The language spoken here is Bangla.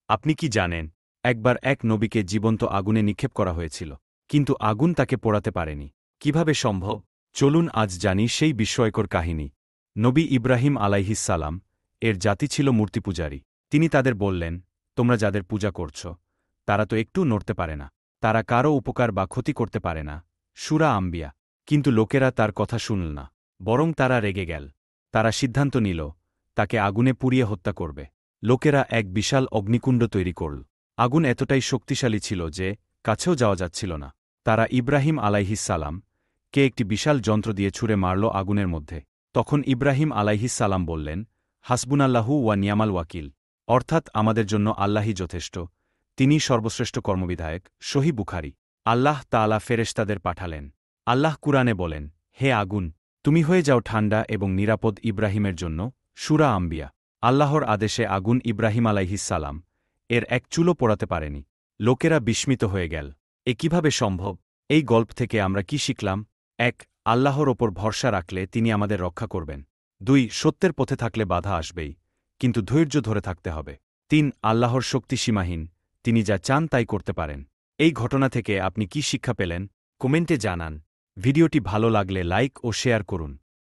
আপনি কি জানেন, একবার এক নবীকে জীবন্ত আগুনে নিক্ষেপ করা হয়েছিল, কিন্তু আগুন তাকে পোড়াতে পারেনি। কিভাবে সম্ভব? চলুন আজ জানি সেই বিস্ময়কর কাহিনী। নবী ইব্রাহিম আলাইহিসসালাম এর জাতি ছিল মূর্তিপূজারী। তিনি তাদের বললেন, তোমরা যাদের পূজা করছ তারা তো একটু নড়তে পারে না, তারা কারও উপকার বা ক্ষতি করতে পারে না। সূরা আম্বিয়া। কিন্তু লোকেরা তার কথা শুনল না, বরং তারা রেগে গেল। তারা সিদ্ধান্ত নিল তাকে আগুনে পুড়িয়ে হত্যা করবে। লোকেরা এক বিশাল অগ্নিকুণ্ড তৈরি করল। আগুন এতটাই শক্তিশালী ছিল যে কাছেও যাওয়া যাচ্ছিল না। তারা ইব্রাহিম আলাইহিসসালাম কে একটি বিশাল যন্ত্র দিয়ে ছুঁড়ে মারল আগুনের মধ্যে। তখন ইব্রাহিম আলাইহিসসালাম বললেন, হাসবুনাল্লাহু ওয়া নিয়ামাল ওয়াকিল, অর্থাৎ আমাদের জন্য আল্লাহই যথেষ্ট, তিনিই সর্বশ্রেষ্ঠ কর্মবিধায়ক। সহিহ বুখারী। আল্লাহ তাআলা ফেরেশতাদের পাঠালেন। আল্লাহ কুরআনে বলেন, হে আগুন, তুমি হয়ে যাও ঠান্ডা এবং নিরাপদ ইব্রাহিমের জন্য। সূরা আম্বিয়া। আল্লাহর আদেশে আগুন ইব্রাহিম আলাইহিসসালাম এর এক চুলও পোড়াতে পারেনি। লোকেরা বিস্মিত হয়ে গেল। এ কিভাবে সম্ভব? এই গল্প থেকে আমরা কি শিখলাম? ১. আল্লাহর ওপর ভরসা রাখলে তিনি আমাদের রক্ষা করবেন। ২. সত্যের পথে থাকলে বাধা আসবেই, কিন্তু ধৈর্য ধরে থাকতে হবে। ৩. আল্লাহর শক্তি সীমাহীন, তিনি যা চান তাই করতে পারেন। এই ঘটনা থেকে আপনি কি শিক্ষা পেলেন? কমেন্টে জানান। ভিডিওটি ভালো লাগলে লাইক ও শেয়ার করুন।